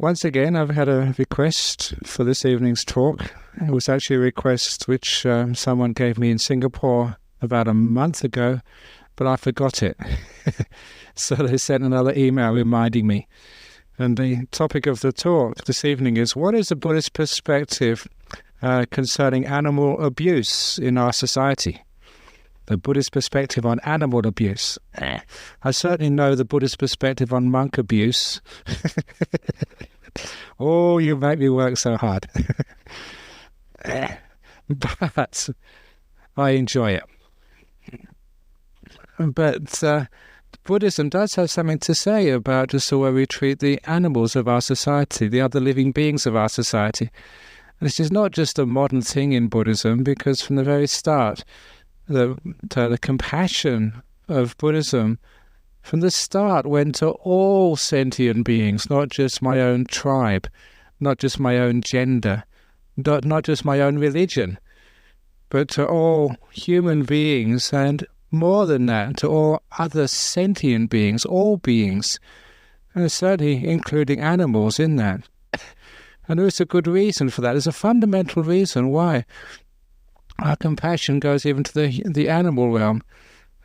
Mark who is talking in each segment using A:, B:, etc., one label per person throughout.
A: Once again, I've had a request for this evening's talk. It was actually a request which someone gave me in Singapore about a month ago, but I forgot it. So they sent another email reminding me. And the topic of the talk this evening is, what is the Buddhist perspective concerning animal abuse in our society? The Buddhist perspective on animal abuse. I certainly know the Buddhist perspective on monk abuse. Oh, you make me work so hard. But I enjoy it. But Buddhism does have something to say about just the way we treat the animals of our society, the other living beings of our society. And this is not just a modern thing in Buddhism, because from the very start, the compassion of Buddhism from the start went to all sentient beings, not just my own tribe, not just my own gender, not just my own religion, but to all human beings, and more than that, to all other sentient beings, all beings, and certainly including animals in that. And there is a good reason for that. There's a fundamental reason why our compassion goes even to the animal realm.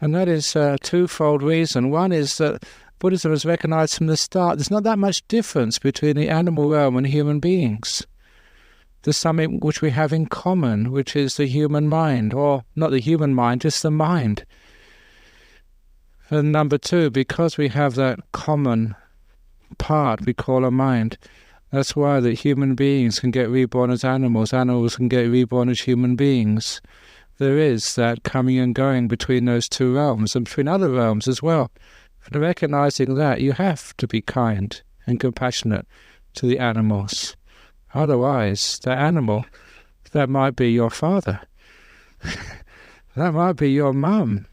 A: And that is a twofold reason. One is that Buddhism has recognized from the start there's not that much difference between the animal realm and human beings. There's something which we have in common, which is the human mind, or not the human mind, just the mind. And number two, because we have that common part we call a mind, that's why that human beings can get reborn as animals, animals can get reborn as human beings. There is that coming and going between those two realms, and between other realms as well. And recognizing that, you have to be kind and compassionate to the animals. Otherwise, the animal, that might be your father. That might be your mum,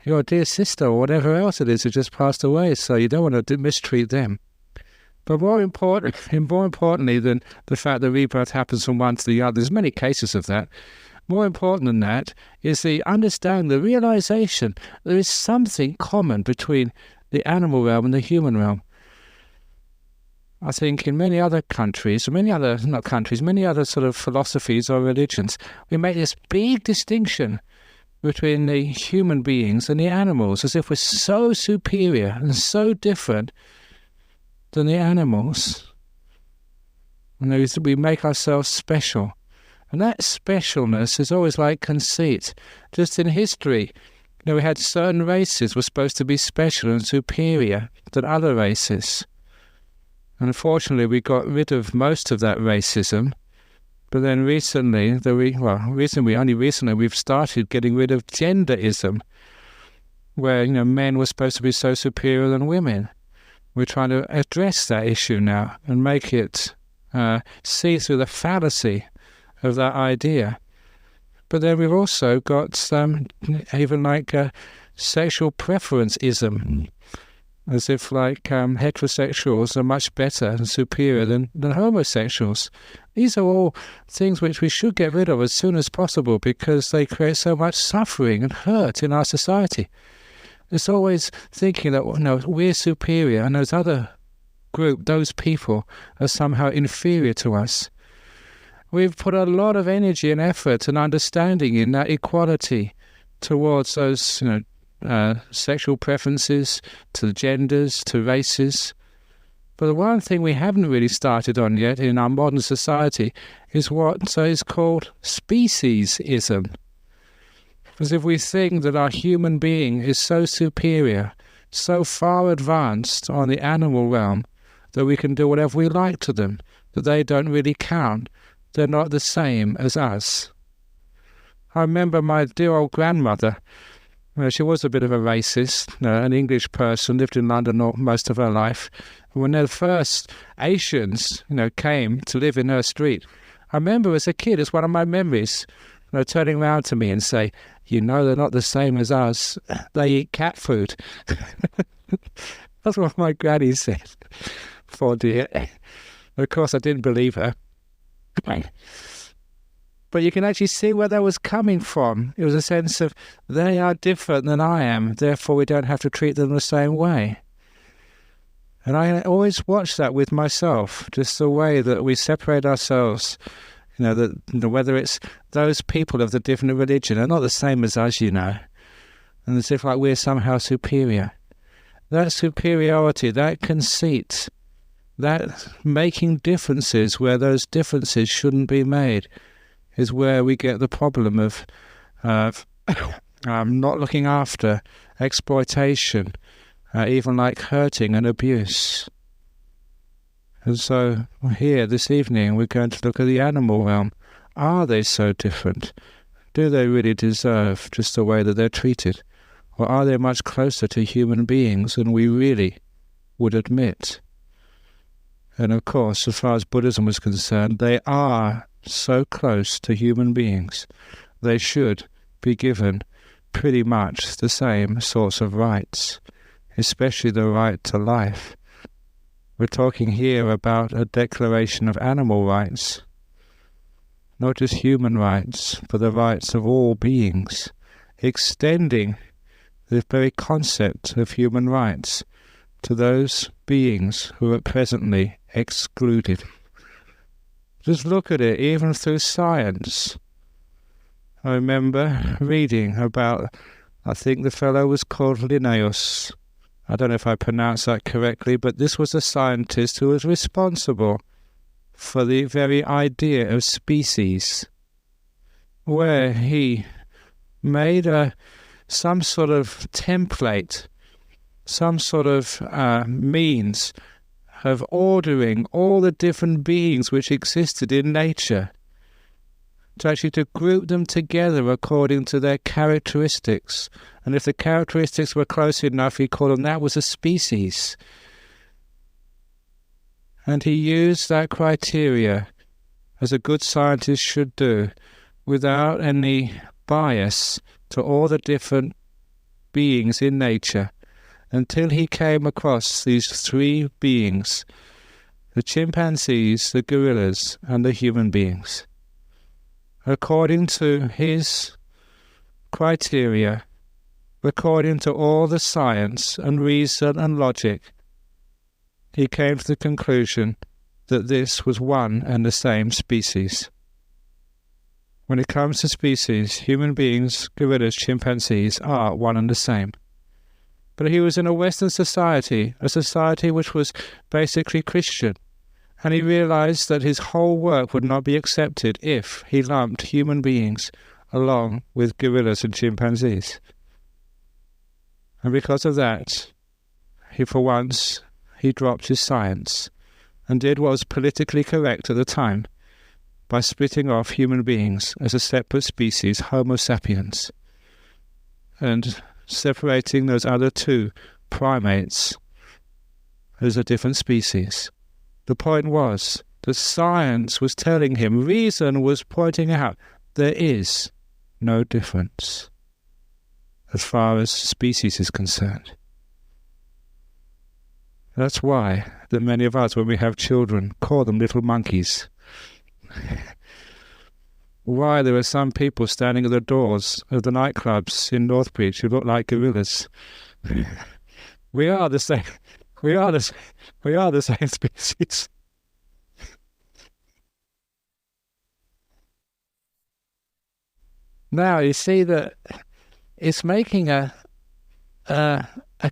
A: your dear sister, or whatever else it is who just passed away, so you don't want to mistreat them. But more importantly than the fact that rebirth happens from one to the other, there's many cases of that. More important than that is the understanding, the realization there is something common between the animal realm and the human realm. I think in many other countries, many other sort of philosophies or religions, we make this big distinction between the human beings and the animals, as if we're so superior and so different than the animals. And we make ourselves special. And that specialness is always like conceit. Just in history, we had certain races were supposed to be special and superior than other races. And unfortunately, we got rid of most of that racism. But then recently, we've started getting rid of genderism, where men were supposed to be so superior than women. We're trying to address that issue now and make it see through the fallacy of that idea. But then we've also got some, even like sexual preference-ism, as if like heterosexuals are much better and superior than homosexuals. These are all things which we should get rid of as soon as possible, because they create so much suffering and hurt in our society. It's always thinking that we're superior and those other group, those people, are somehow inferior to us. We've put a lot of energy and effort and understanding in that equality towards those sexual preferences, to genders, to races. But the one thing we haven't really started on yet in our modern society is what is called speciesism. Because if we think that our human being is so superior, so far advanced on the animal realm, that we can do whatever we like to them, that they don't really count, they're not the same as us. I remember my dear old grandmother. She was a bit of a racist, an English person, lived in London most of her life. When the first Asians, came to live in her street, I remember as a kid, it's one of my memories, turning around to me and say, they're not the same as us. They eat cat food. That's what my granny said. Poor dear. Of course, I didn't believe her. But you can actually see where that was coming from. It was a sense of, they are different than I am, therefore we don't have to treat them the same way. And I always watch that with myself, just the way that we separate ourselves, whether it's those people of the different religion are not the same as us, and as if like we're somehow superior. That superiority, that conceit, that making differences where those differences shouldn't be made is where we get the problem of not looking after, exploitation, even like hurting and abuse. And so here this evening we're going to look at the animal realm. Are they so different? Do they really deserve just the way that they're treated? Or are they much closer to human beings than we really would admit? And of course, as far as Buddhism is concerned, they are so close to human beings. They should be given pretty much the same sorts of rights, especially the right to life. We're talking here about a declaration of animal rights, not just human rights, but the rights of all beings, extending the very concept of human rights to those beings who are presently excluded. Just look at it, even through science. I remember reading about, I think the fellow was called Linnaeus. I don't know if I pronounced that correctly, but this was a scientist who was responsible for the very idea of species, where he made some sort of template, some sort of means of ordering all the different beings which existed in nature, to group them together according to their characteristics. And if the characteristics were close enough, he called them, that was a species. And he used that criteria, as a good scientist should do, without any bias to all the different beings in nature, until he came across these three beings, the chimpanzees, the gorillas, and the human beings. According to his criteria, according to all the science and reason and logic, he came to the conclusion that this was one and the same species. When it comes to species, human beings, gorillas, chimpanzees are one and the same. But he was in a Western society, a society which was basically Christian, and he realized that his whole work would not be accepted if he lumped human beings along with gorillas and chimpanzees. And because of that, he dropped his science and did what was politically correct at the time by splitting off human beings as a separate species, Homo sapiens, and separating those other two primates as a different species. The point was that science was telling him, reason was pointing out, there is no difference as far as species is concerned. That's why that many of us, when we have children, call them little monkeys. Why there are some people standing at the doors of the nightclubs in Northbridge who look like gorillas. We are the same. We are the same species. Now you see that it's making a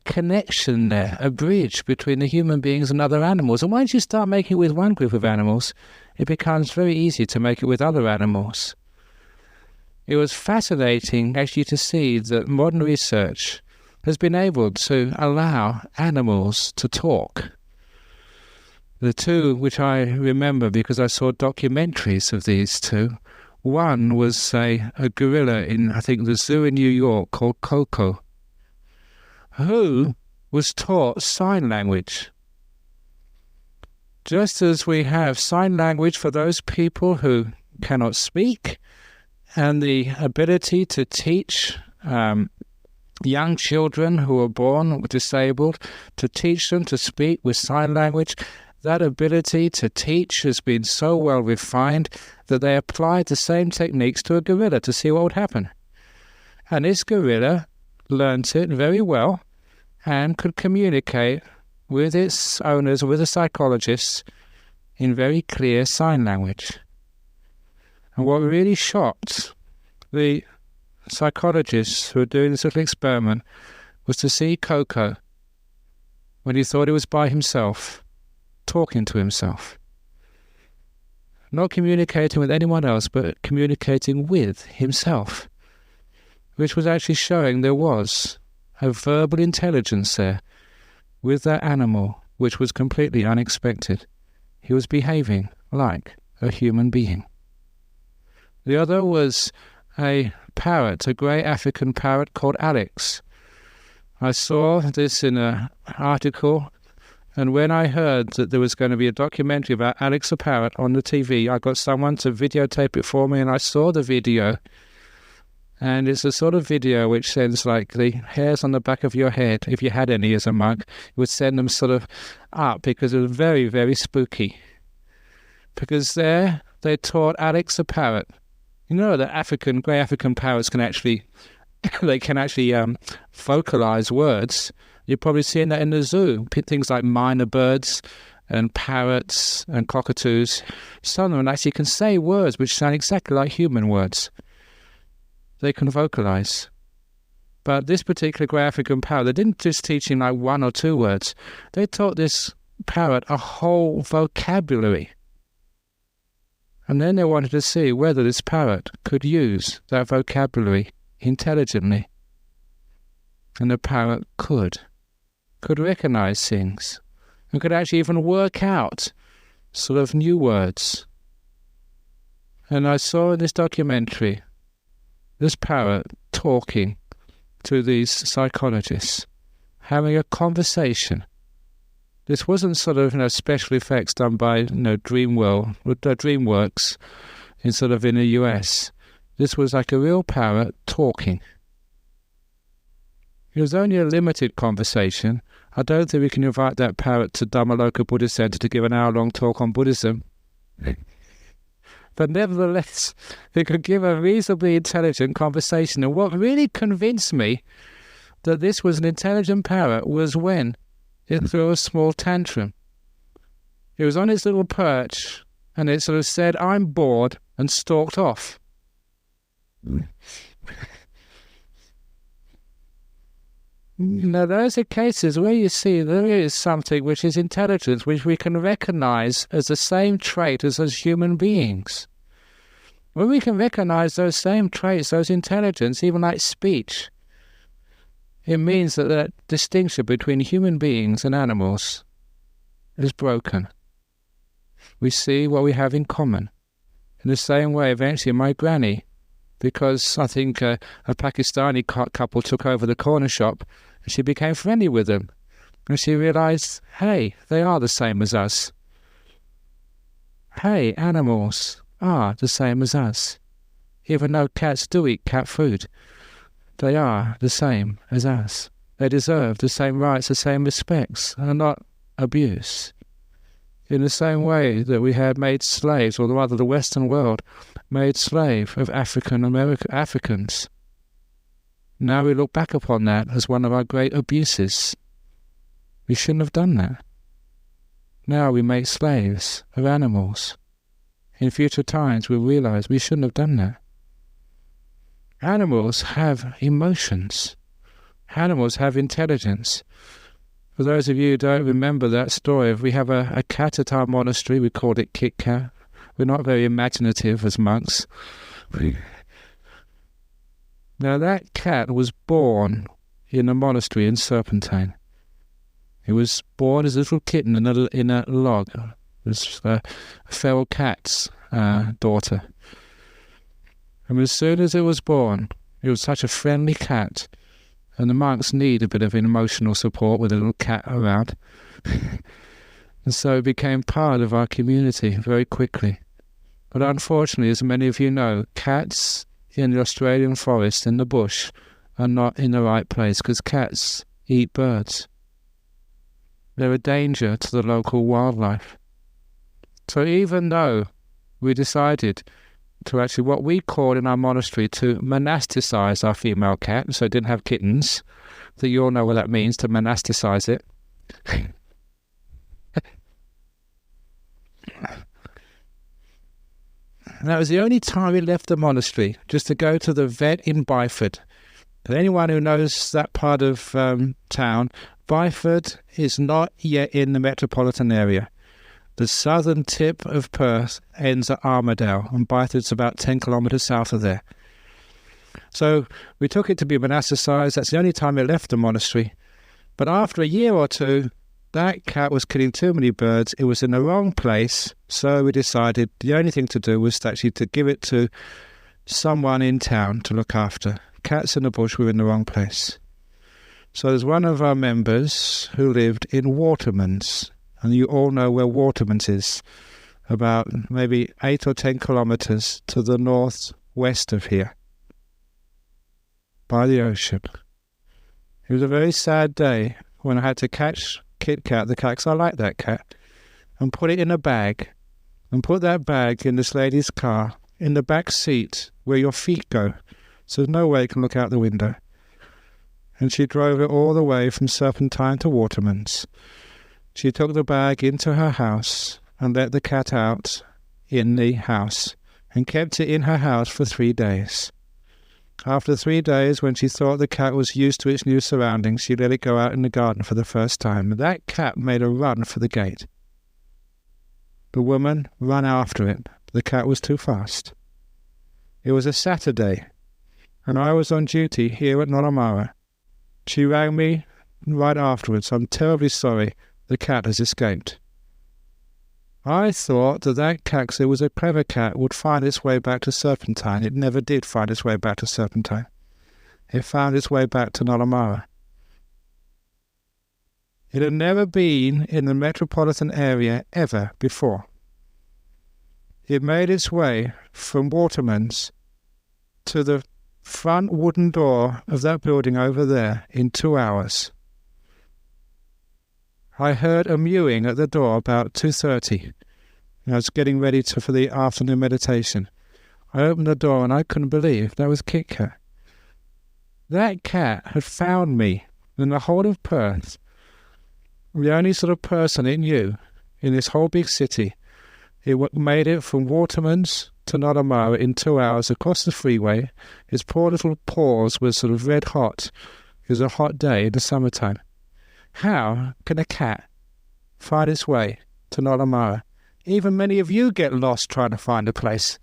A: connection there, a bridge between the human beings and other animals. And once you start making it with one group of animals, it becomes very easy to make it with other animals. It was fascinating actually to see that modern research has been able to allow animals to talk. The two which I remember because I saw documentaries of these two, one was a gorilla in, I think, the zoo in New York called Coco, who was taught sign language. Just as we have sign language for those people who cannot speak, and the ability to teach young children who are born disabled, to teach them to speak with sign language, that ability to teach has been so well refined that they applied the same techniques to a gorilla to see what would happen. And this gorilla learnt it very well and could communicate with its owners, with the psychologists, in very clear sign language. And what really shocked the psychologists who were doing this little experiment was to see Coco, when he thought he was by himself, talking to himself. Not communicating with anyone else, but communicating with himself, which was actually showing there was a verbal intelligence there with that animal, which was completely unexpected. He was behaving like a human being. The other was a parrot, a grey African parrot called Alex. I saw this in an article, and when I heard that there was going to be a documentary about Alex the parrot on the TV, I got someone to videotape it for me, and I saw the video. And it's a sort of video which sends like the hairs on the back of your head, if you had any as a monk, it would send them sort of up, because it was very, very spooky. Because there they taught Alex the parrot. You know that grey African parrots can actually vocalize words. You're probably seeing that in the zoo. Things like minor birds and parrots and cockatoos. Some of them actually can say words which sound exactly like human words. They can vocalize. But this particular grey African parrot, they didn't just teach him like 1 or 2 words. They taught this parrot a whole vocabulary. And then they wanted to see whether this parrot could use that vocabulary intelligently. And the parrot could recognize things, and could actually even work out sort of new words. And I saw in this documentary this parrot talking to these psychologists, having a conversation. This wasn't sort of special effects done by DreamWorks in the US. This was like a real parrot talking. It was only a limited conversation. I don't think we can invite that parrot to Dhammaloka Buddhist Center to give an hour-long talk on Buddhism. But nevertheless, we could give a reasonably intelligent conversation. And what really convinced me that this was an intelligent parrot was when it threw a small tantrum. It was on its little perch, and it sort of said, "I'm bored," and stalked off. Now, those are cases where you see there is something which is intelligence, which we can recognize as the same trait as human beings. When we can recognize those same traits, those intelligence, even like speech, it means that that distinction between human beings and animals is broken. We see what we have in common. In the same way, eventually, my granny, because I think a Pakistani couple took over the corner shop, and she became friendly with them. And she realized, hey, they are the same as us. Hey, animals are the same as us. Even though cats do eat cat food, they are the same as us. They deserve the same rights, the same respects, and not abuse. In the same way that we had made slaves, or rather the Western world made slave of Africans. Now we look back upon that as one of our great abuses. We shouldn't have done that. Now we make slaves of animals. In future times we'll realize we shouldn't have done that. Animals have emotions. Animals have intelligence. For those of you who don't remember that story, we have a cat at our monastery. We called it Kit Kat. We're not very imaginative as monks. Now that cat was born in a monastery in Serpentine. It was born as a little kitten in a log. It was a feral cat's daughter. And as soon as it was born, it was such a friendly cat. And the monks need a bit of emotional support with a little cat around. And so it became part of our community very quickly. But unfortunately, as many of you know, cats in the Australian forest, in the bush, are not in the right place, because cats eat birds. They're a danger to the local wildlife. So even though we decided to actually, what we call in our monastery, to monasticize our female cat, so it didn't have kittens, that you all know what that means, to monasticize it. And that was the only time we left the monastery, just to go to the vet in Byford. And anyone who knows that part of town, Byford is not yet in the metropolitan area. The southern tip of Perth ends at Armadale, and Byford's about 10 kilometres south of there. So we took it to be monasticized. That's the only time we left the monastery. But after a year or two, that cat was killing too many birds. It was in the wrong place. So we decided the only thing to do was actually to give it to someone in town to look after. Cats in the bush were in the wrong place. So there's one of our members who lived in Watermans. And you all know where Watermans is. About maybe 8 or 10 kilometres to the northwest of here. By the ocean. It was a very sad day when I had to catch Kit Kat, the cat, 'cause I like that cat, and put it in a bag, and put that bag in this lady's car, in the back seat where your feet go, so there's no way you can look out the window. And she drove it all the way from Serpentine to Watermans. She took the bag into her house and let the cat out in the house, and kept it in her house for 3 days. After 3 days, when she thought the cat was used to its new surroundings, she let it go out in the garden for the first time. That cat made a run for the gate. The woman ran after it. The cat was too fast. It was a Saturday, and I was on duty here at Noramara. She rang me right afterwards. I'm terribly sorry. The cat has escaped. I thought that cat, because it was a clever cat, would find its way back to Serpentine. It never did find its way back to Serpentine. It found its way back to Noramara. It had never been in the metropolitan area ever before. It made its way from Watermans to the front wooden door of that building over there in 2 hours. I heard a mewing at the door about 2:30. I was getting ready for the afternoon meditation. I opened the door and I couldn't believe that was Kit Kat. That cat had found me in the whole of Perth. The only sort of person it knew in this whole big city. It made it from Watermans to Noramara in 2 hours across the freeway. His poor little paws were sort of red hot. It was a hot day in the summertime. How can a cat find its way to Noramara? Even many of you get lost trying to find a place.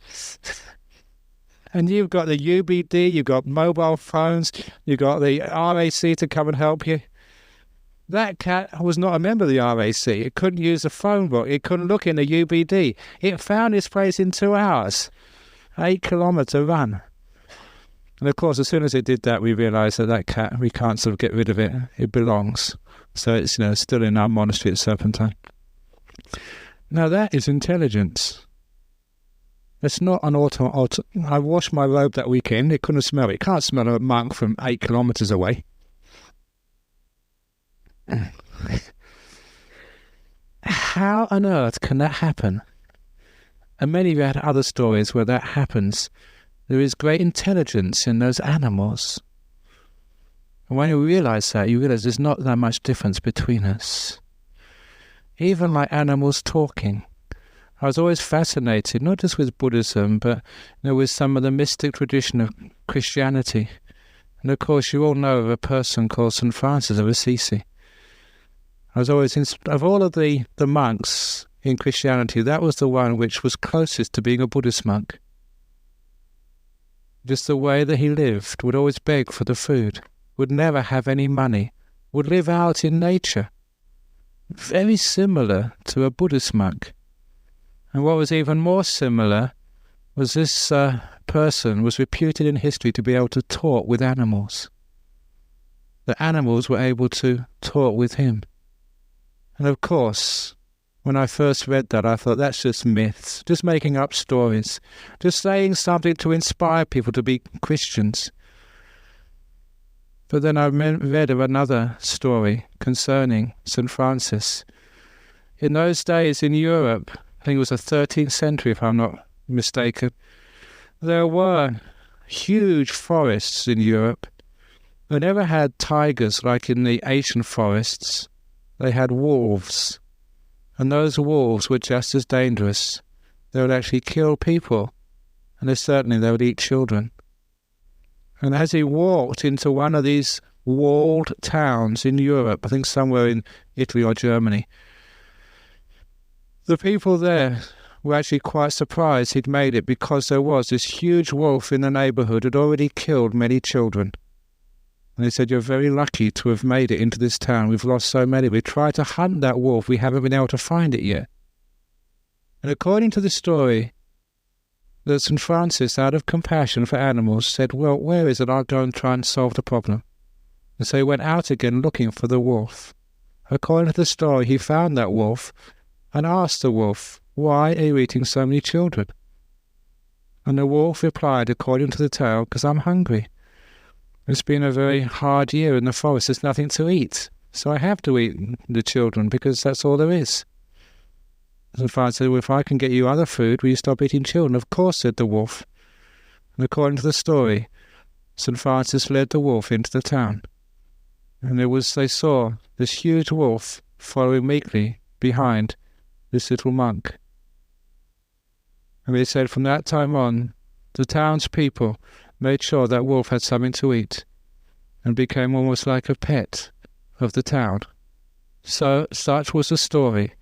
A: And you've got the UBD, you've got mobile phones, you've got the RAC to come and help you. That cat was not a member of the RAC. It couldn't use a phone book. It couldn't look in the UBD. It found its place in 2 hours. 8-kilometre run. And of course, as soon as it did that, we realised that cat, we can't sort of get rid of it. It belongs. So it's, still in our monastery at Serpentine. Now that is intelligence. It's not an I washed my robe that weekend. It couldn't smell it. It can't smell a monk from 8 kilometres away. How on earth can that happen? And many of you had other stories where that happens. There is great intelligence in those animals. And when you realise that, you realise there's not that much difference between us. Even like animals talking. I was always fascinated, not just with Buddhism, but with some of the mystic tradition of Christianity. And of course, you all know of a person called St. Francis of Assisi. I was always, of all of the monks in Christianity, that was the one which was closest to being a Buddhist monk. Just the way that he lived, would always beg for the food, would never have any money, would live out in nature. Very similar to a Buddhist monk. And what was even more similar was this person was reputed in history to be able to talk with animals. The animals were able to talk with him. And of course, when I first read that, I thought that's just myths, just making up stories, just saying something to inspire people to be Christians. But then I read of another story concerning St. Francis. In those days in Europe, I think it was the 13th century if I'm not mistaken, there were huge forests in Europe. They never had tigers like in the Asian forests. They had wolves. And those wolves were just as dangerous. They would actually kill people and certainly they would eat children. And as he walked into one of these walled towns in Europe, I think somewhere in Italy or Germany, the people there were actually quite surprised he'd made it, because there was this huge wolf in the neighbourhood who had already killed many children. And they said, "You're very lucky to have made it into this town. We've lost so many. We tried to hunt that wolf. We haven't been able to find it yet." And according to the story, that St. Francis, out of compassion for animals, said, "Well, where is it? I'll go and try and solve the problem." And so he went out again looking for the wolf. According to the story, he found that wolf and asked the wolf, "Why are you eating so many children?" And the wolf replied, according to the tale, "Because I'm hungry. It's been a very hard year in the forest. There's nothing to eat. So I have to eat the children because that's all there is." St. Francis said, "Well, if I can get you other food, will you stop eating children?" "Of course," said the wolf. And according to the story, St. Francis led the wolf into the town. And they saw this huge wolf following meekly behind this little monk. And they said from that time on, the townspeople made sure that wolf had something to eat and became almost like a pet of the town. So such was the story,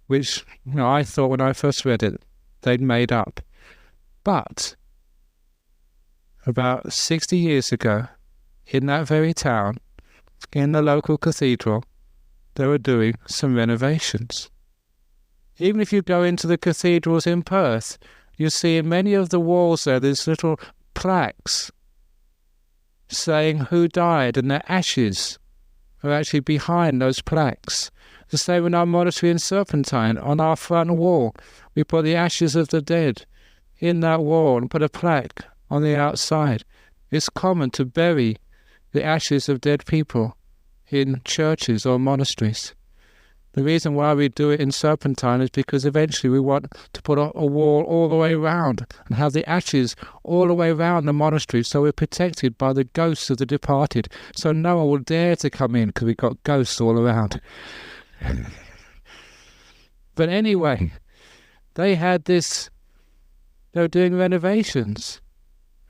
A: which I thought when I first read it, they'd made up. But about 60 years ago, in that very town, in the local cathedral, they were doing some renovations. Even if you go into the cathedrals in Perth, you see in many of the walls there's little plaques saying who died, and their ashes are actually behind those plaques. The same in our monastery in Serpentine. On our front wall, we put the ashes of the dead in that wall and put a plaque on the outside. It's common to bury the ashes of dead people in churches or monasteries. The reason why we do it in Serpentine is because eventually we want to put a wall all the way around and have the ashes all the way around the monastery, so we're protected by the ghosts of the departed, so no one will dare to come in because we've got ghosts all around. But anyway, they were doing renovations,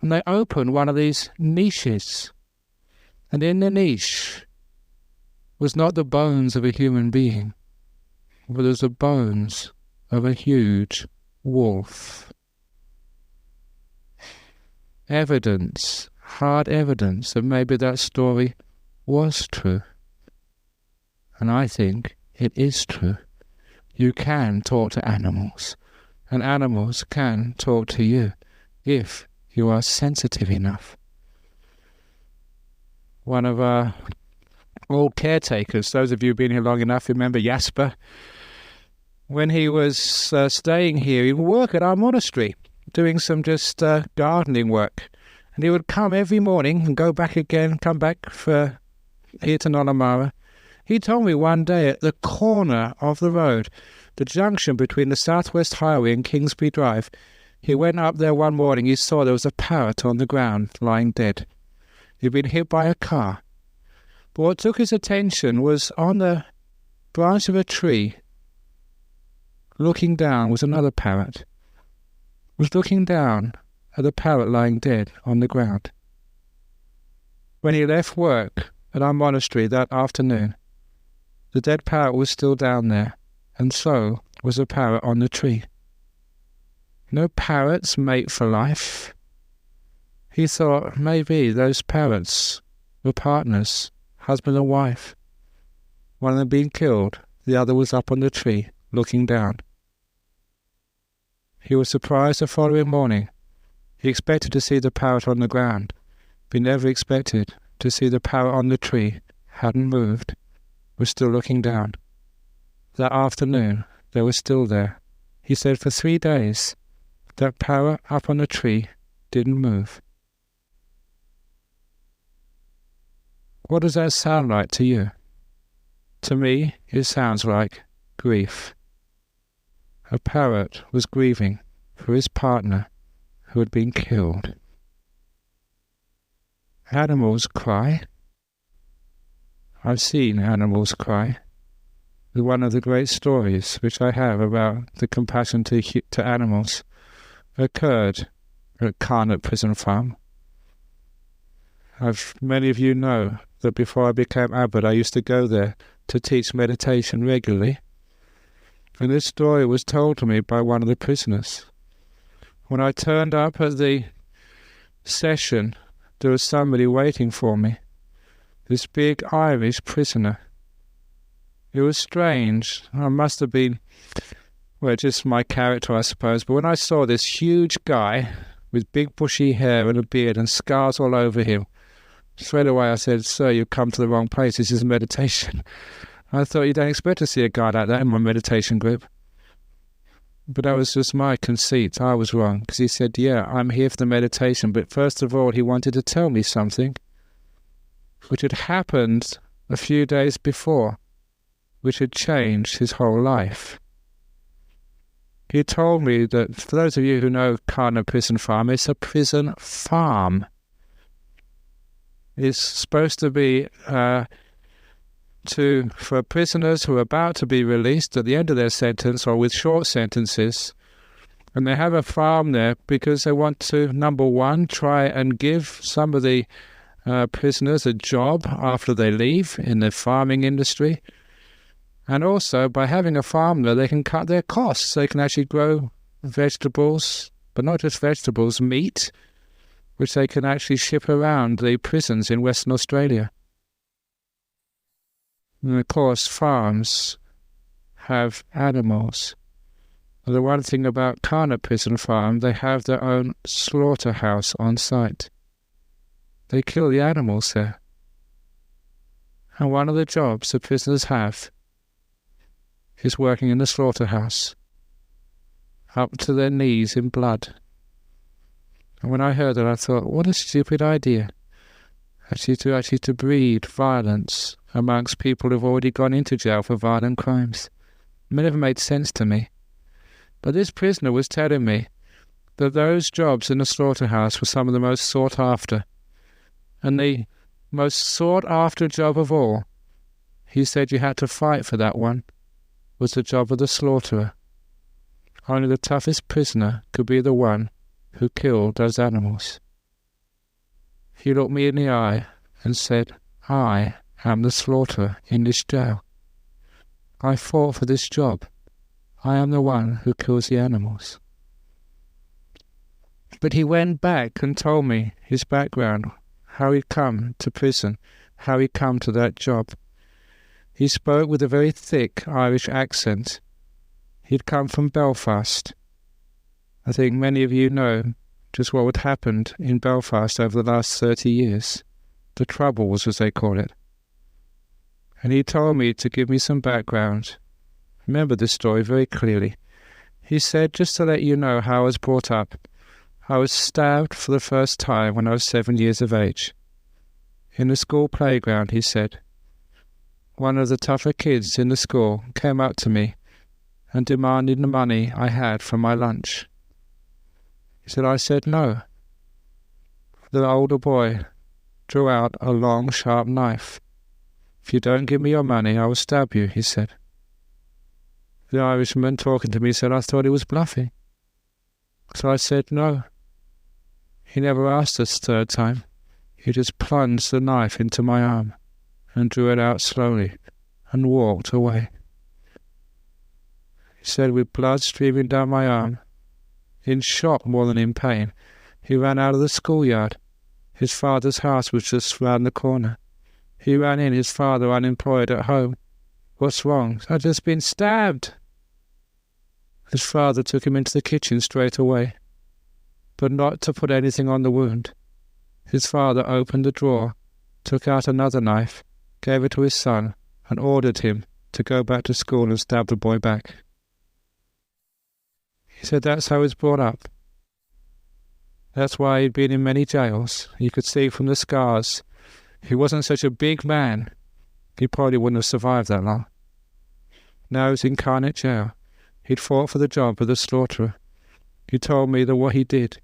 A: and they opened one of these niches, and in the niche was not the bones of a human being, but it was the bones of a huge wolf. Evidence, hard evidence that maybe that story was true. And I think it is true. You can talk to animals, and animals can talk to you if you are sensitive enough. One of our old caretakers, those of you who've been here long enough, remember Jasper? When he was staying here, he would work at our monastery, doing some just gardening work. And he would come every morning and go back again, come back for here to Nonamara. He told me one day at the corner of the road, the junction between the Southwest Highway and Kingsbury Drive, he went up there one morning, he saw there was a parrot on the ground, lying dead. He'd been hit by a car. But what took his attention was on the branch of a tree, looking down, was another parrot. Was looking down at the parrot lying dead on the ground. When he left work at our monastery that afternoon, the dead parrot was still down there, and so was the parrot on the tree. No parrots mate for life. He thought maybe those parrots were partners, husband and wife. One of them being killed, the other was up on the tree, looking down. He was surprised the following morning. He expected to see the parrot on the ground, but he never expected to see the parrot on the tree. Hadn't moved, was still looking down. That afternoon, they were still there. He said for 3 days, that parrot up on the tree didn't move. What does that sound like to you? To me, it sounds like grief. A parrot was grieving for his partner who had been killed. Animals cry. I've seen animals cry. One of the great stories which I have about the compassion to animals occurred at Karnak prison farm. Many of you know that before I became abbot, I used to go there to teach meditation regularly. And this story was told to me by one of the prisoners. When I turned up at the session, there was somebody waiting for me, this big Irish prisoner. It was strange. I must have been, just my character, I suppose. But when I saw this huge guy with big bushy hair and a beard and scars all over him, straight away I said, "Sir, you've come to the wrong place. This is meditation." I thought, you don't expect to see a guy like that in my meditation group. But that was just my conceit. I was wrong. Because he said, "Yeah, I'm here for the meditation." But first of all, he wanted to tell me something which had happened a few days before, which had changed his whole life. He told me that, for those of you who know Karnak prison farm, it's a prison farm. It's supposed to be for prisoners who are about to be released at the end of their sentence or with short sentences. And they have a farm there because they want to, number one, try and give some of the prisoners a job after they leave in the farming industry. And also, by having a farm there, they can cut their costs. They can actually grow vegetables, but not just vegetables, meat, which they can actually ship around the prisons in Western Australia. And of course, farms have animals. And the one thing about Karnak prison farm, they have their own slaughterhouse on site. They kill the animals there. And one of the jobs the prisoners have is working in the slaughterhouse, up to their knees in blood. And when I heard that, I thought, what a stupid idea. Actually to breed violence amongst people who've already gone into jail for violent crimes. It never made sense to me. But this prisoner was telling me that those jobs in the slaughterhouse were some of the most sought after. And the most sought after job of all, he said you had to fight for that one, was the job of the slaughterer. Only the toughest prisoner could be the one who killed those animals. He looked me in the eye and said, "I am the slaughterer in this jail. I fought for this job. I am the one who kills the animals." But he went back and told me his background, how he'd come to prison, how he'd come to that job. He spoke with a very thick Irish accent. He'd come from Belfast. I think many of you know just what had happened in Belfast over the last 30 years. The Troubles, as they call it. And he told me to give me some background. I remember this story very clearly. He said, just to let you know how I was brought up, I was stabbed for the first time when I was 7 years of age. In the school playground, he said. One of the tougher kids in the school came up to me and demanded the money I had for my lunch. He said, I said no. The older boy drew out a long, sharp knife. If you don't give me your money, I will stab you, he said. The Irishman talking to me said I thought he was bluffing. So I said no. He never asked us third time. He just plunged the knife into my arm and drew it out slowly and walked away. He said with blood streaming down my arm, in shock more than in pain, he ran out of the schoolyard. His father's house was just round the corner. He ran in, his father unemployed at home. What's wrong? I've just been stabbed. His father took him into the kitchen straight away, but not to put anything on the wound. His father opened the drawer, took out another knife, gave it to his son, and ordered him to go back to school and stab the boy back. He said that's how he was brought up. That's why he'd been in many jails. You could see from the scars. He wasn't such a big man. He probably wouldn't have survived that long. Now he's in Karnak jail. He'd fought for the job of the slaughterer. He told me that what he did.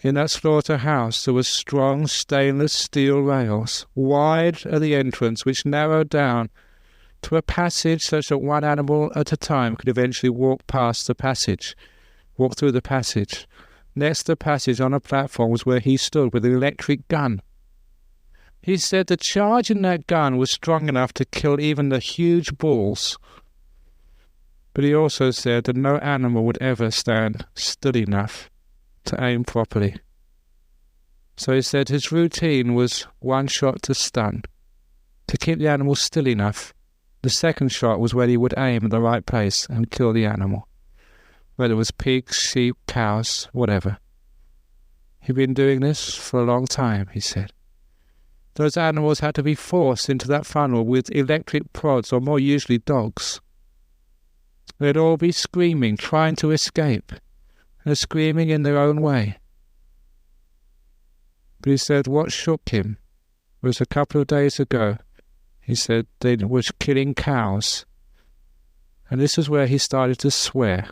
A: In that slaughterhouse there were strong stainless steel rails, wide at the entrance, which narrowed down to a passage such that one animal at a time could eventually walk through the passage, Next to the passage on a platform was where he stood with an electric gun. He said the charge in that gun was strong enough to kill even the huge bulls. But he also said that no animal would ever stand still enough to aim properly. So he said his routine was one shot to stun, to keep the animal still enough. The second shot was when he would aim at the right place and kill the animal, whether it was pigs, sheep, cows, whatever. He'd been doing this for a long time, he said. Those animals had to be forced into that funnel with electric prods, or more usually dogs. They'd all be screaming, trying to escape, and screaming in their own way. But he said what shook him was a couple of days ago, he said they were killing cows. And this is where he started to swear.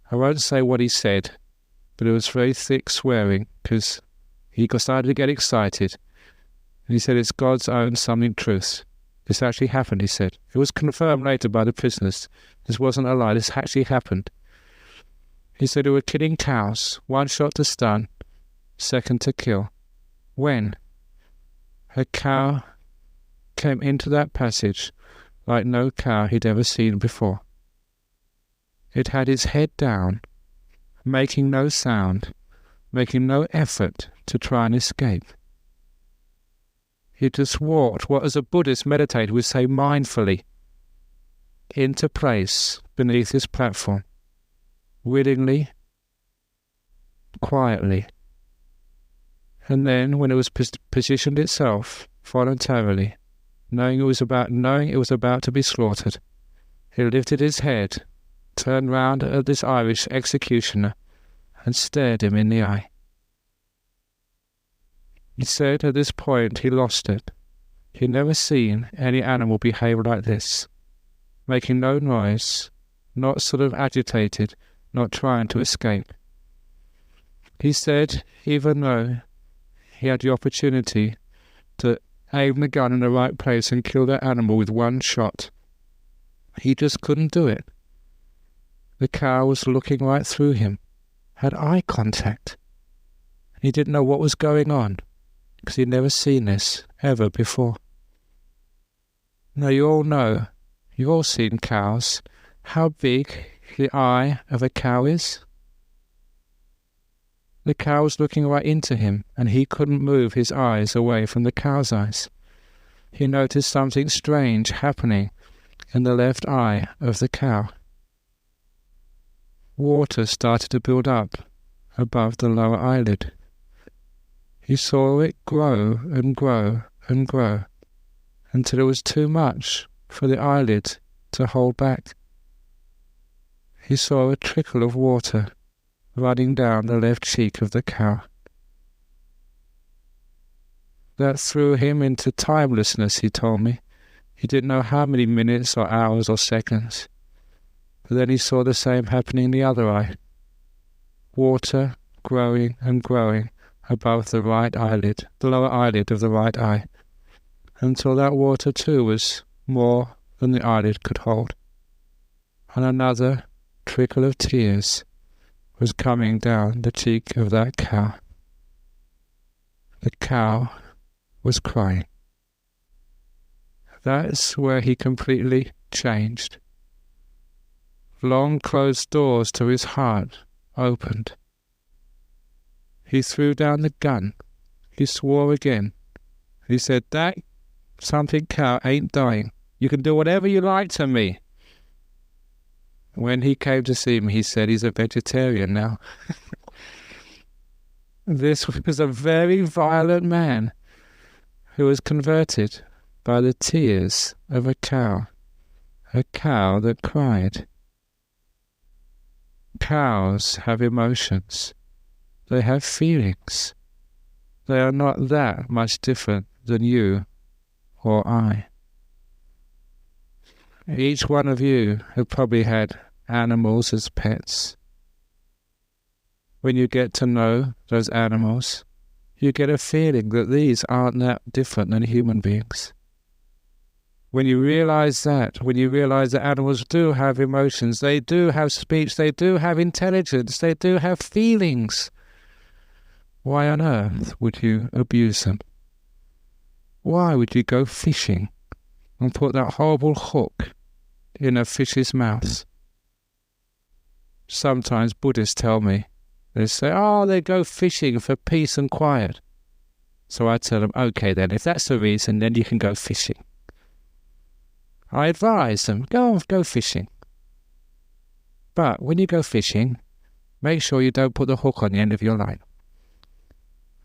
A: I won't say what he said, but it was very thick swearing, because he started to get excited. And he said it's God's own something truth. This actually happened, he said. It was confirmed later by the prisoners. This wasn't a lie, this actually happened. He said they were killing cows, one shot to stun, second to kill. When? A cow came into that passage like no cow he'd ever seen before. It had its head down, making no sound, making no effort to try and escape. He just walked what as a Buddhist meditator would say mindfully into place beneath his platform, willingly, quietly. And then when it was positioned itself voluntarily, knowing it was about to be slaughtered, he lifted his head, turned round at this Irish executioner and stared him in the eye. He said at this point he lost it. He'd never seen any animal behave like this, making no noise, not sort of agitated, not trying to escape. He said even though he had the opportunity to aim the gun in the right place and kill that animal with one shot, he just couldn't do it. The cow was looking right through him, had eye contact. He didn't know what was going on, because he'd never seen this ever before. Now you all know, you've all seen cows, how big the eye of a cow is. The cow was looking right into him, and he couldn't move his eyes away from the cow's eyes. He noticed something strange happening in the left eye of the cow. Water started to build up above the lower eyelid. He saw it grow and grow and grow until it was too much for the eyelid to hold back. He saw a trickle of water running down the left cheek of the cow. That threw him into timelessness, he told me. He didn't know how many minutes or hours or seconds. But then he saw the same happening in the other eye. Water growing and growing above the right eyelid, the lower eyelid of the right eye, until that water too was more than the eyelid could hold. And another trickle of tears was coming down the cheek of that cow. The cow was crying. That's where he completely changed. Long closed doors to his heart opened. He threw down the gun. He swore again. He said, that something cow ain't dying. You can do whatever you like to me. When he came to see me, he said he's a vegetarian now. This was a very violent man who was converted by the tears of a cow that cried. Cows have emotions. They have feelings. They are not that much different than you or I. Each one of you have probably had animals as pets. When you get to know those animals, you get a feeling that these aren't that different than human beings. When you realize that animals do have emotions, they do have speech, they do have intelligence, they do have feelings, why on earth would you abuse them? Why would you go fishing and put that horrible hook in a fish's mouth? Sometimes Buddhists tell me, they say, they go fishing for peace and quiet. So I tell them, okay then, if that's the reason, then you can go fishing. I advise them, go fishing. But when you go fishing, make sure you don't put the hook on the end of your line.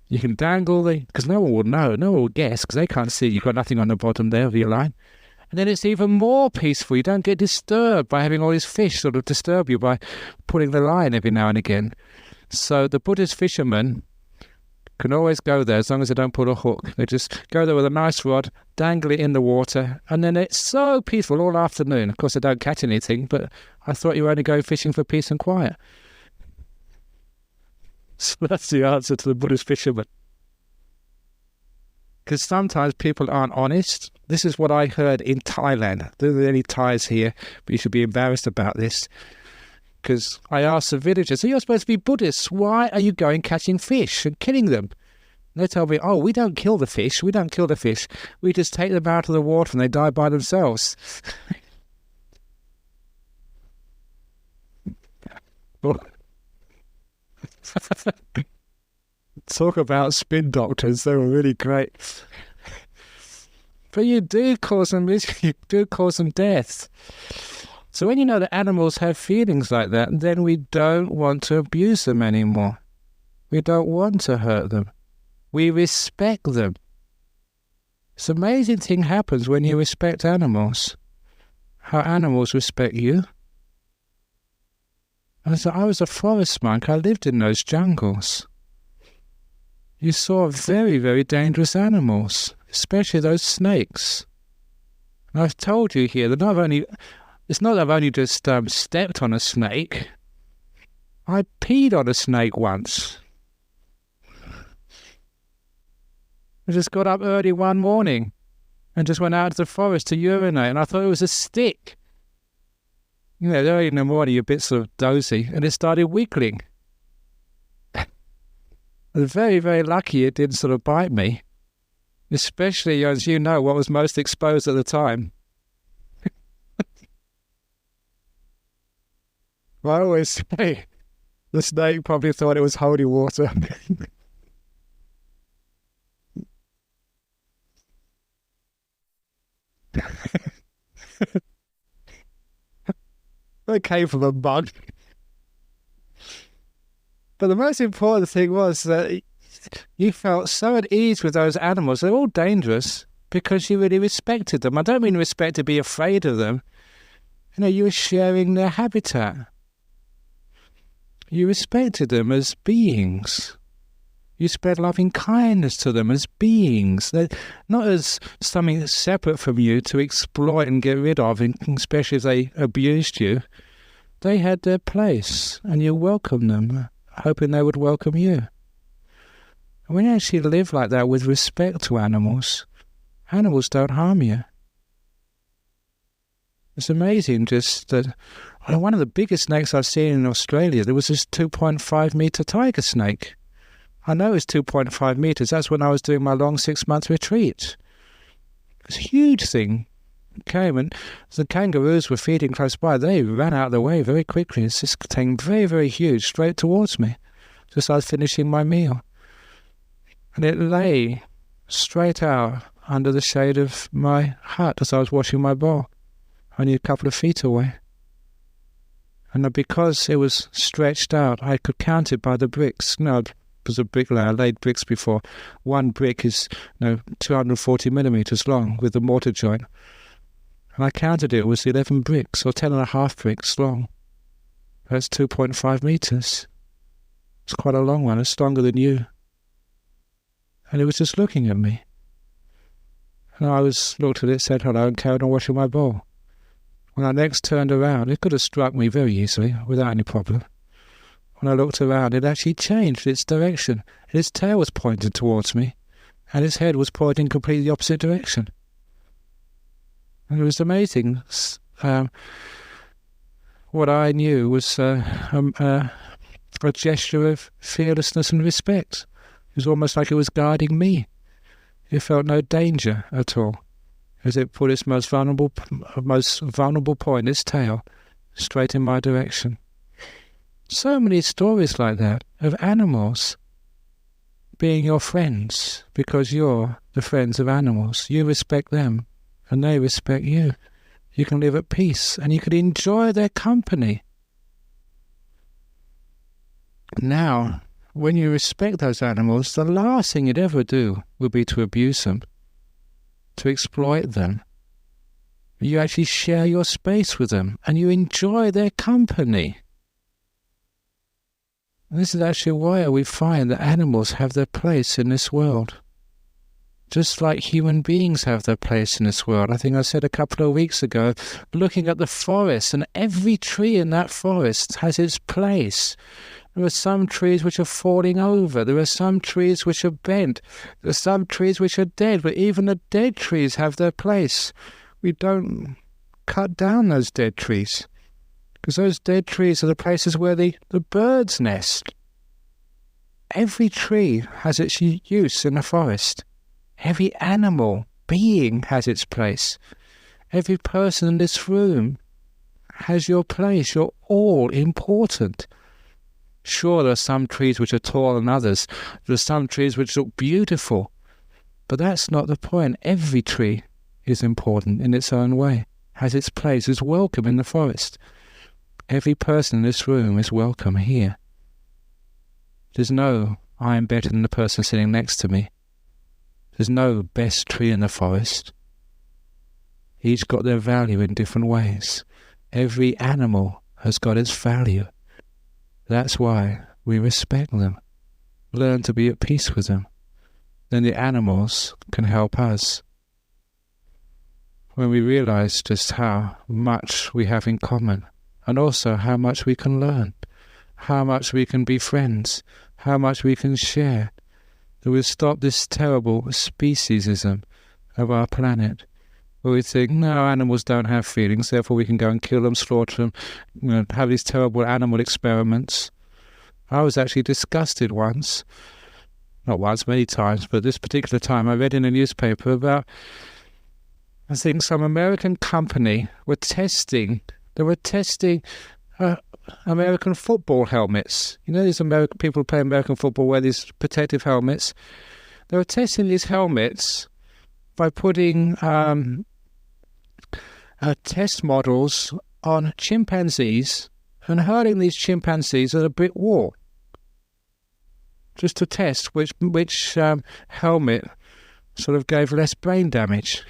A: You can dangle because no one will know, no one will guess, because they can't see you've got nothing on the bottom there of your line. And then it's even more peaceful. You don't get disturbed by having all these fish sort of disturb you by pulling the line every now and again. So the Buddhist fishermen can always go there as long as they don't put a hook. They just go there with a nice rod, dangle it in the water, and then it's so peaceful all afternoon. Of course, they don't catch anything, but I thought you were only going fishing for peace and quiet. So that's the answer to the Buddhist fisherman. Because sometimes people aren't honest. This is what I heard in Thailand. There aren't any Thais here, but you should be embarrassed about this. Because I asked the villagers, you're supposed to be Buddhists. Why are you going catching fish and killing them? And they tell me, we don't kill the fish. We don't kill the fish. We just take them out of the water and they die by themselves. Talk about spin doctors, they were really great. But you do cause them misery, you do cause them death. So when you know that animals have feelings like that, then we don't want to abuse them anymore. We don't want to hurt them. We respect them. This amazing thing happens when you respect animals. How animals respect you. And so I was a forest monk. I lived in those jungles. You saw very, very dangerous animals, especially those snakes. And I've told you here that it's not that I've only just stepped on a snake. I peed on a snake once. I just got up early one morning and just went out to the forest to urinate, and I thought it was a stick. Early in the morning, you're a bit sort of dozy, and it started wiggling. I was very, very lucky it didn't sort of bite me, especially as you know what was most exposed at the time. I always say the snake probably thought it was holy water. It came from a bug. But the most important thing was that you felt so at ease with those animals. They're all dangerous because you really respected them. I don't mean respect to be afraid of them. You were sharing their habitat. You respected them as beings. You spread loving kindness to them as beings, not as something separate from you to exploit and get rid of, especially if they abused you. They had their place, and you welcomed them, hoping they would welcome you. And when you actually live like that with respect to animals, animals don't harm you. It's amazing just that one of the biggest snakes I've seen in Australia, there was this 2.5 metre tiger snake. I know it's 2.5 metres. That's when I was doing my long 6-month retreat. It's a huge thing. It came, and the kangaroos were feeding close by. They ran out of the way very quickly. It's this thing very, very huge, straight towards me, just as I was finishing my meal. And it lay straight out under the shade of my hut as I was washing my bowl, only a couple of feet away. And because it was stretched out, I could count it by the bricks. Was a bricklayer. I laid bricks before. One brick is 240 millimeters long with the mortar joint. And I counted it was 11 bricks or 10.5 bricks long. That's 2.5 meters. It's quite a long one. It's longer than you. And it was just looking at me. And I looked at it, said hello, and carried on washing my bowl. When I next turned around, it could have struck me very easily without any problem. When I looked around, it actually changed its direction. Its tail was pointed towards me, and its head was pointing completely the opposite direction. And it was amazing. What I knew was a gesture of fearlessness and respect. It was almost like it was guiding me. It felt no danger at all, as it put its most vulnerable point, its tail, straight in my direction. So many stories like that of animals being your friends because you're the friends of animals. You respect them and they respect you. You can live at peace and you can enjoy their company. Now, when you respect those animals, the last thing you'd ever do would be to abuse them, to exploit them. You actually share your space with them and you enjoy their company. And this is actually why we find that animals have their place in this world. Just like human beings have their place in this world. I think I said a couple of weeks ago, looking at the forest, and every tree in that forest has its place. There are some trees which are falling over. There are some trees which are bent. There are some trees which are dead, but even the dead trees have their place. We don't cut down those dead trees, because those dead trees are the places where the birds nest. Every tree has its use in the forest. Every animal, being has its place. Every person in this room has your place. You're all important. Sure, there are some trees which are taller than others. There are some trees which look beautiful. But that's not the point. Every tree is important in its own way, has its place, is welcome in the forest. Every person in this room is welcome here. There's no, I am better than the person sitting next to me. There's no best tree in the forest. Each got their value in different ways. Every animal has got its value. That's why we respect them. Learn to be at peace with them. Then the animals can help us. When we realize just how much we have in common, and also how much we can learn, how much we can be friends, how much we can share, that we'll stop this terrible speciesism of our planet, where we think, no, animals don't have feelings, therefore we can go and kill them, slaughter them, have these terrible animal experiments. I was actually disgusted once, not once, many times, but this particular time I read in a newspaper about, I think some American company were testing American football helmets. You know, these American people who play American football wear these protective helmets. They were testing these helmets by putting test models on chimpanzees and hurling these chimpanzees at a brick wall, just to test which helmet sort of gave less brain damage.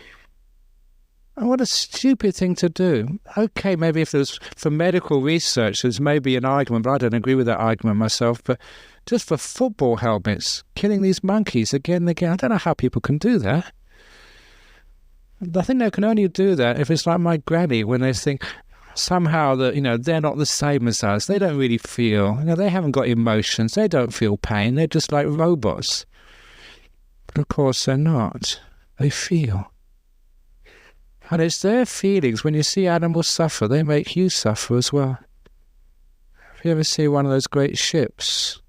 A: And what a stupid thing to do. Okay, maybe if there's for medical research, there's maybe an argument, but I don't agree with that argument myself. But just for football helmets, killing these monkeys again and again, I don't know how people can do that. I think they can only do that if it's like my granny, when they think somehow that, they're not the same as us. They don't really feel, they haven't got emotions. They don't feel pain. They're just like robots. But of course they're not. They feel. And it's their feelings. When you see animals suffer, they make you suffer as well. If you ever see one of those great ships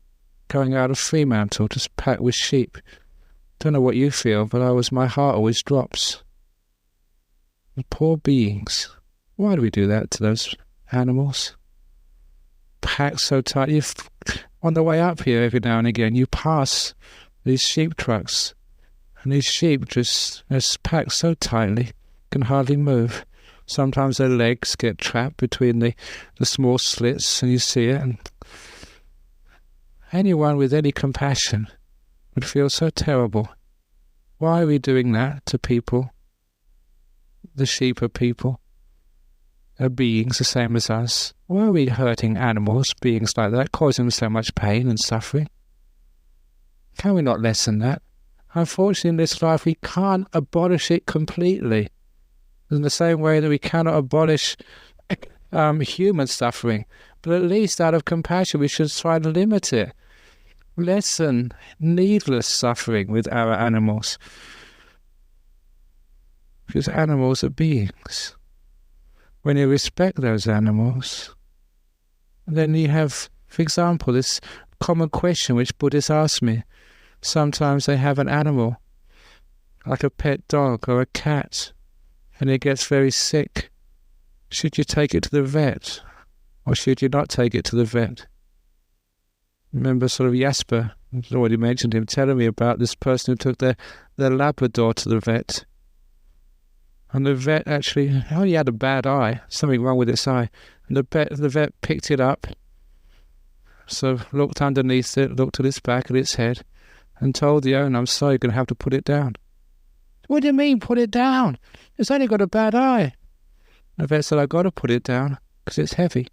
A: going out of Fremantle, just packed with sheep, don't know what you feel, but my heart always drops. The poor beings. Why do we do that to those animals? Packed so tight. On the way up here, every now and again, you pass these sheep trucks, and these sheep they're packed so tightly, can hardly move. Sometimes their legs get trapped between the small slits, and you see it. And anyone with any compassion would feel so terrible. Why are we doing that to people? The sheep are people. They're beings the same as us. Why are we hurting animals, beings like that, causing them so much pain and suffering? Can we not lessen that? Unfortunately, in this life, we can't abolish it completely. In the same way that we cannot abolish human suffering, but at least out of compassion we should try to limit it. Lessen needless suffering with our animals. Because animals are beings. When you respect those animals, then you have, for example, this common question which Buddhists ask me. Sometimes they have an animal, like a pet dog or a cat, and it gets very sick. Should you take it to the vet, or should you not take it to the vet? Remember sort of Jasper, I've already mentioned him, telling me about this person who took their Labrador to the vet. And the vet actually, he had a bad eye, something wrong with its eye. And the vet picked it up, so looked underneath it, looked at its back and its head, and told the owner, I'm sorry, you're going to have to put it down. What do you mean, put it down? It's only got a bad eye. The vet said, I've got to put it down, because it's heavy.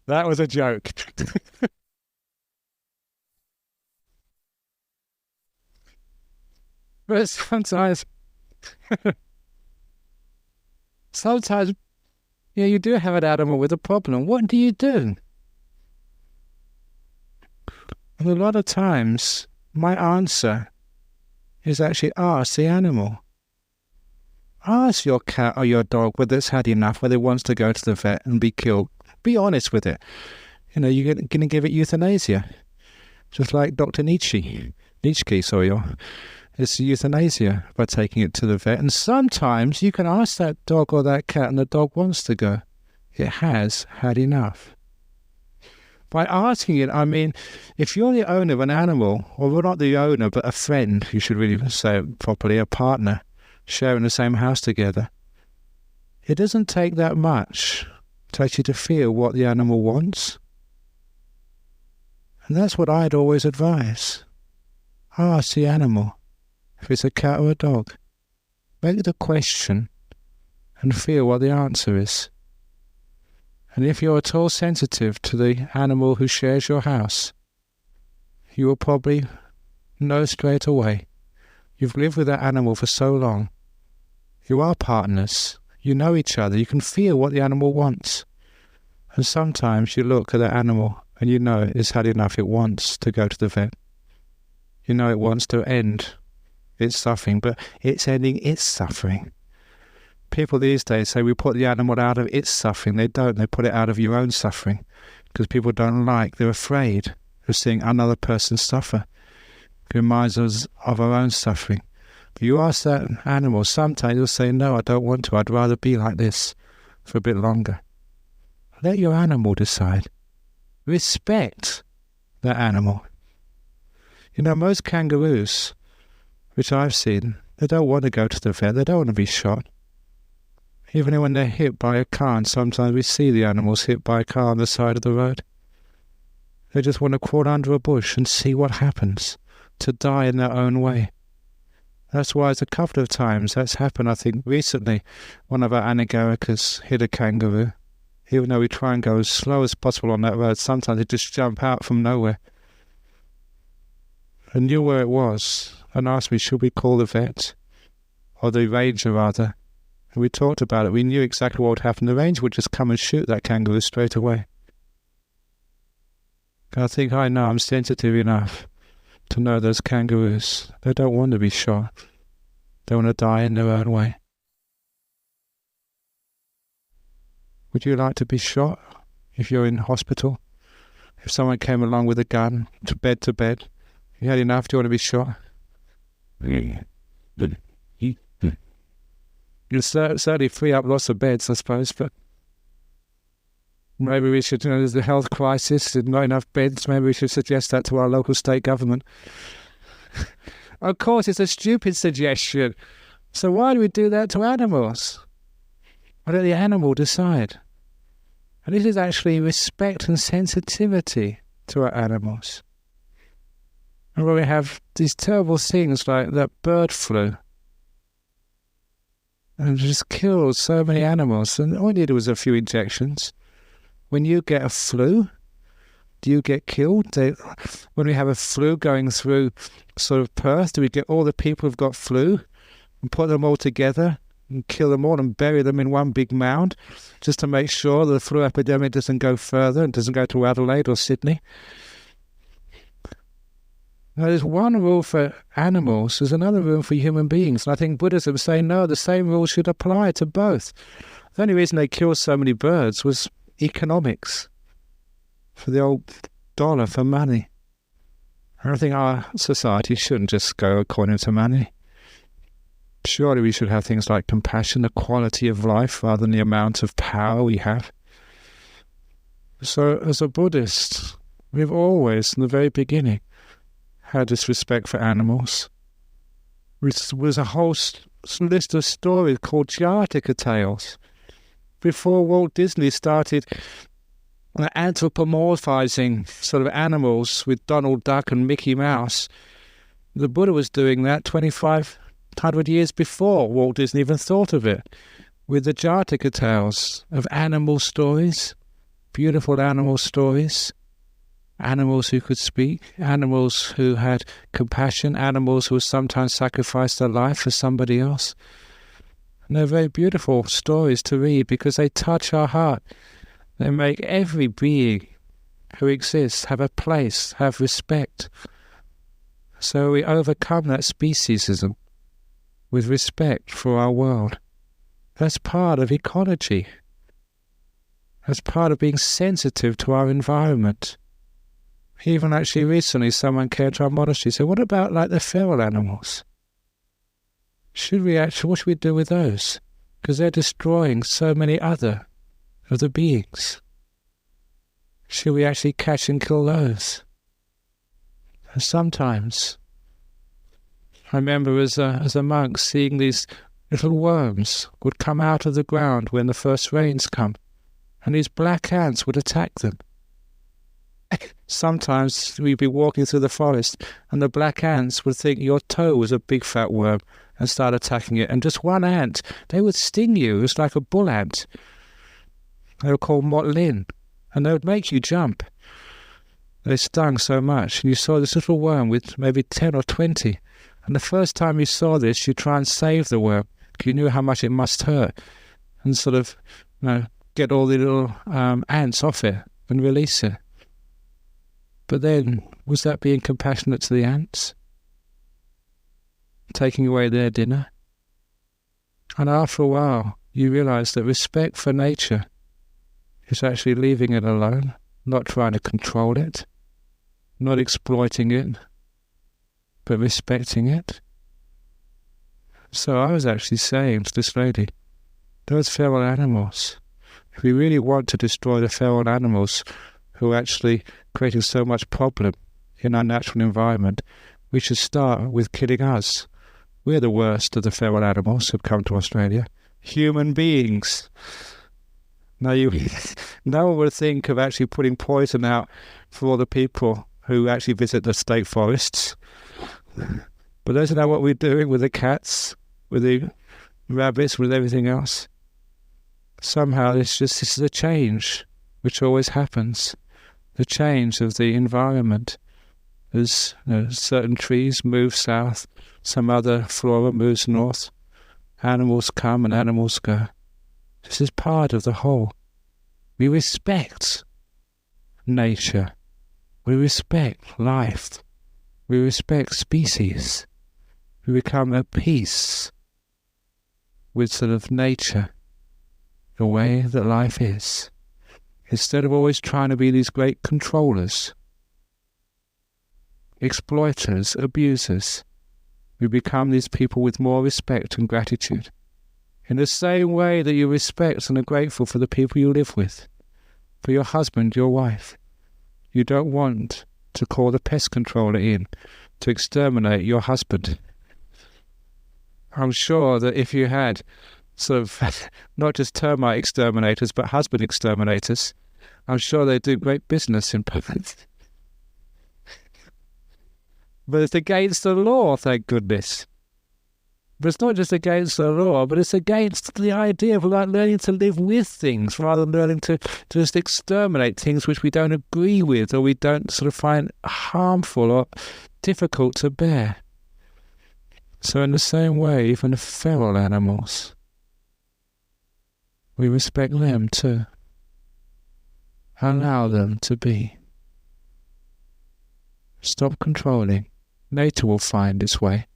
A: That was a joke. But sometimes, you do have an animal with a problem. What do you do? And a lot of times, my answer is actually ask the animal. Ask your cat or your dog whether it's had enough, whether it wants to go to the vet and be killed. Be honest with it. You're going to give it euthanasia. Just like Dr. Nietzsche. It's euthanasia by taking it to the vet. And sometimes you can ask that dog or that cat and the dog wants to go. It has had enough. By asking it, I mean, if you're the owner of an animal, or well, not the owner, but a friend, you should really say it properly, a partner, sharing the same house together, it doesn't take that much to actually to feel what the animal wants. And that's what I'd always advise. Ask the animal, if it's a cat or a dog. Make the question and feel what the answer is. And if you're at all sensitive to the animal who shares your house, you will probably know straight away. You've lived with that animal for so long. You are partners. You know each other. You can feel what the animal wants. And sometimes you look at that animal and you know it's had enough. It wants to go to the vet. You know it wants to end its suffering, but it's ending its suffering. People these days say we put the animal out of its suffering. They don't. They put it out of your own suffering because people they're afraid of seeing another person suffer. It reminds us of our own suffering. But you ask that animal, sometimes it'll say, no, I don't want to. I'd rather be like this for a bit longer. Let your animal decide. Respect that animal. Most kangaroos, which I've seen, they don't want to go to the vet. They don't want to be shot. Even when they're hit by a car, and sometimes we see the animals hit by a car on the side of the road. They just want to crawl under a bush and see what happens, to die in their own way. That's why it's a couple of times that's happened, I think, recently. One of our Anagarikas hit a kangaroo. Even though we try and go as slow as possible on that road, sometimes they just jump out from nowhere. I knew where it was and asked me, should we call the vet? Or the ranger, rather. And we talked about it. We knew exactly what would happen. The ranger would just come and shoot that kangaroo straight away. I think I know I'm sensitive enough to know those kangaroos. They don't want to be shot. They want to die in their own way. Would you like to be shot if you're in hospital? If someone came along with a gun, to bed, you had enough, do you want to be shot? You'll certainly free up lots of beds, I suppose, but maybe we should, there's a health crisis, there's not enough beds, maybe we should suggest that to our local state government. Of course, it's a stupid suggestion. So why do we do that to animals? Why let the animal decide? And this is actually respect and sensitivity to our animals. And when we have these terrible things like that bird flu, and just killed so many animals, and all we needed was a few injections. When you get a flu, do you get killed? When we have a flu going through sort of Perth, do we get all the people who've got flu and put them all together and kill them all and bury them in one big mound just to make sure the flu epidemic doesn't go further and doesn't go to Adelaide or Sydney? Now, there's one rule for animals, there's another rule for human beings. And I think Buddhism is saying, no, the same rule should apply to both. The only reason they killed so many birds was economics, for the old dollar, for money. I think our society shouldn't just go according to money. Surely we should have things like compassion, the quality of life, rather than the amount of power we have. So as a Buddhist, we've always, from the very beginning, had this respect for animals. There was a whole list of stories called Jataka tales. Before Walt Disney started anthropomorphizing sort of animals with Donald Duck and Mickey Mouse, the Buddha was doing that 2,500 years before Walt Disney even thought of it, with the Jataka tales of animal stories, beautiful animal stories, animals who could speak, animals who had compassion, animals who sometimes sacrificed their life for somebody else. And they're very beautiful stories to read because they touch our heart. They make every being who exists have a place, have respect. So we overcome that speciesism with respect for our world. That's part of ecology. That's part of being sensitive to our environment. Even actually recently someone came to our monastery and said, what about like the feral animals? What should we do with those? Because they're destroying so many other of the beings. Should we actually catch and kill those? And sometimes, I remember as a monk seeing these little worms would come out of the ground when the first rains come, and these black ants would attack them. Sometimes we'd be walking through the forest and the black ants would think your toe was a big fat worm and start attacking it. And just one ant, they would sting you. It was like a bull ant. They were called motlin. And they would make you jump. They stung so much. And you saw this little worm with maybe 10 or 20. And the first time you saw this, you try and save the worm. You knew how much it must hurt. And sort of, get all the little ants off it and release it. But then, was that being compassionate to the ants? Taking away their dinner? And after a while, you realize that respect for nature is actually leaving it alone, not trying to control it, not exploiting it, but respecting it. So I was actually saying to this lady, those feral animals, if we really want to destroy the feral animals who are actually creating so much problem in our natural environment, we should start with killing us. We're the worst of the feral animals who've come to Australia. Human beings. Now, no one would think of actually putting poison out for all the people who actually visit the state forests. But isn't that what we're doing with the cats, with the rabbits, with everything else? Somehow this is a change which always happens. The change of the environment. As certain trees move south, some other flora moves north. Animals come and animals go. This is part of the whole. We respect nature. We respect life. We respect species. We become at peace with sort of nature, the way that life is. Instead of always trying to be these great controllers, exploiters, abusers, we become these people with more respect and gratitude. In the same way that you respect and are grateful for the people you live with, for your husband, your wife. You don't want to call the pest controller in to exterminate your husband. I'm sure that if you had sort of not just termite exterminators, but husband exterminators, I'm sure they do great business in Poland. But it's against the law, thank goodness. But it's not just against the law, but it's against the idea of like learning to live with things rather than learning to just exterminate things which we don't agree with or we don't sort of find harmful or difficult to bear. So in the same way, even the feral animals, we respect them too. Allow them to be. Stop controlling. Nature will find its way.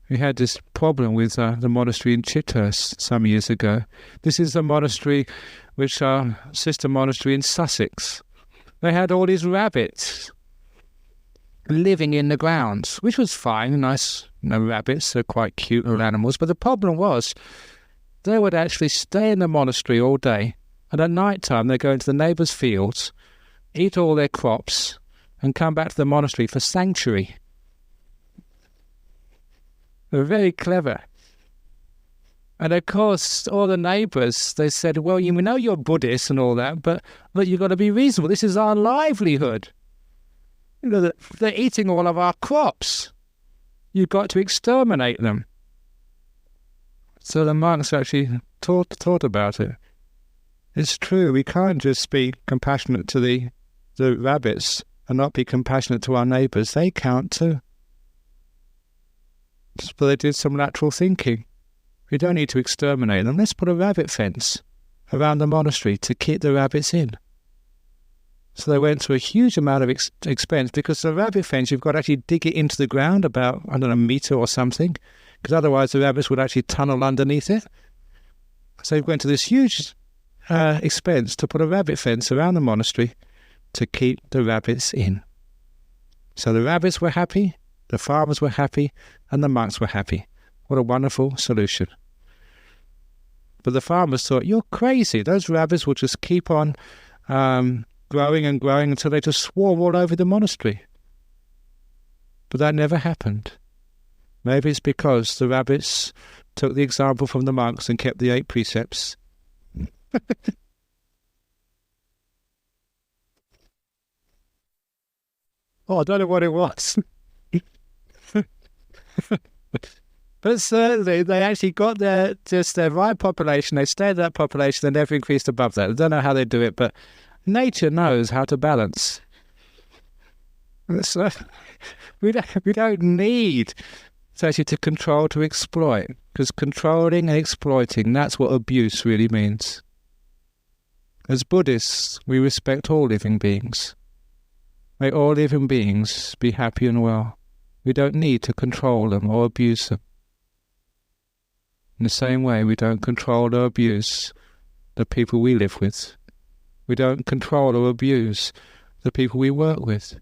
A: We had this problem with the monastery in Chithurst some years ago. This is a monastery which our sister monastery in Sussex. They had all these rabbits living in the grounds, which was fine, nice. Rabbits are quite cute little animals. But the problem was they would actually stay in the monastery all day, and at night time they'd go into the neighbours' fields, eat all their crops, and come back to the monastery for sanctuary. They're very clever. And of course, all the neighbours, they said, well, you know you're Buddhist and all that, but you've got to be reasonable. This is our livelihood. They're eating all of our crops. You've got to exterminate them. So the monks actually taught about it. It's true, we can't just be compassionate to the rabbits and not be compassionate to our neighbours. They count too. But they did some natural thinking. We don't need to exterminate them. Let's put a rabbit fence around the monastery to keep the rabbits in. So they went to a huge amount of expense, because the rabbit fence, you've got to actually dig it into the ground about, a metre or something, because otherwise the rabbits would actually tunnel underneath it. So they went to this huge expense to put a rabbit fence around the monastery to keep the rabbits in. So the rabbits were happy, the farmers were happy, and the monks were happy. What a wonderful solution. But the farmers thought, you're crazy. Those rabbits will just keep on growing and growing until they just swarm all over the monastery. But that never happened. Maybe it's because the rabbits took the example from the monks and kept the 8 precepts. I don't know what it was. But certainly they actually got their right population. They stayed at that population and never increased above that. I don't know how they do it, but nature knows how to balance. So we don't need actually to control to exploit, because controlling and exploiting, that's what abuse really means. As Buddhists, we respect all living beings. May all living beings be happy and well. We don't need to control them or abuse them. In the same way, we don't control or abuse the people we live with. We don't control or abuse the people we work with.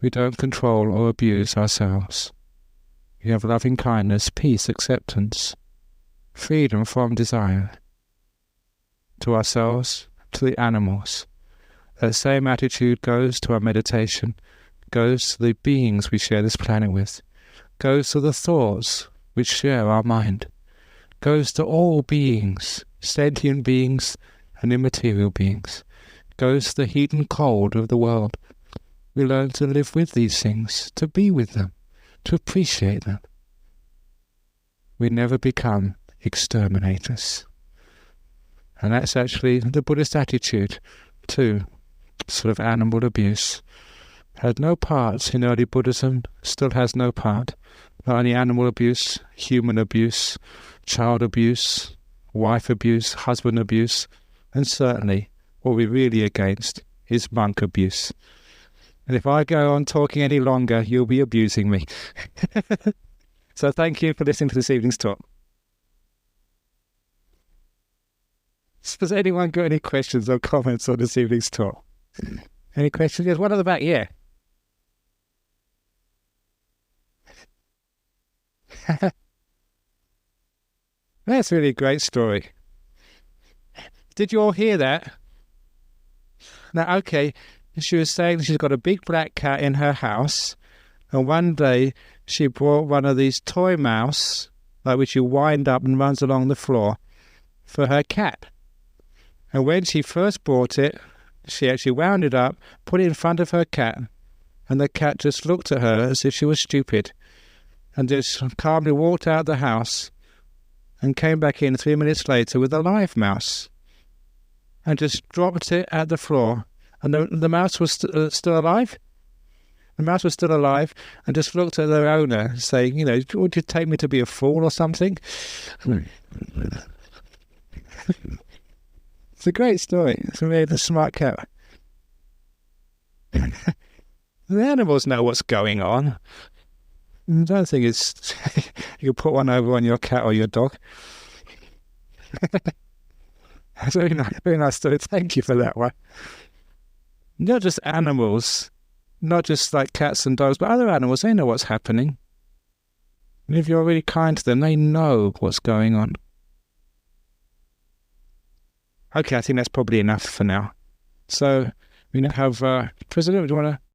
A: We don't control or abuse ourselves. We have loving kindness, peace, acceptance, freedom from desire. To ourselves, to the animals. That same attitude goes to our meditation, goes to the beings we share this planet with, goes to the thoughts which share our mind, goes to all beings, sentient beings and immaterial beings, goes to the heat and cold of the world. We learn to live with these things, to be with them, to appreciate them. We never become exterminators. And that's actually the Buddhist attitude to sort of animal abuse. Had no part in early Buddhism, still has no part. Not only animal abuse, human abuse, child abuse, wife abuse, husband abuse, and certainly what we're really against is monk abuse. And if I go on talking any longer, you'll be abusing me. So thank you for listening to this evening's talk. Has anyone got any questions or comments on this evening's talk? Any questions? There's one at the back, yeah. That's really a great story. Did you all hear that? Now, okay, she was saying she's got a big black cat in her house, and one day she brought one of these toy mouse, like which you wind up and runs along the floor, for her cat. And when she first bought it, she actually wound it up, put it in front of her cat, and the cat just looked at her as if she was stupid, and just calmly walked out of the house and came back in 3 minutes later with a live mouse and just dropped it at the floor. And the mouse was still alive. The mouse was still alive and just looked at their owner saying, would you take me to be a fool or something? It's a great story. It's a really smart cat. The animals know what's going on. I don't think it's... you put one over on your cat or your dog. That's very nice story. Thank you for that one. Not just animals, not just like cats and dogs, but other animals, they know what's happening. And if you're really kind to them, they know what's going on. Okay, I think that's probably enough for now. So we now have President, do you want to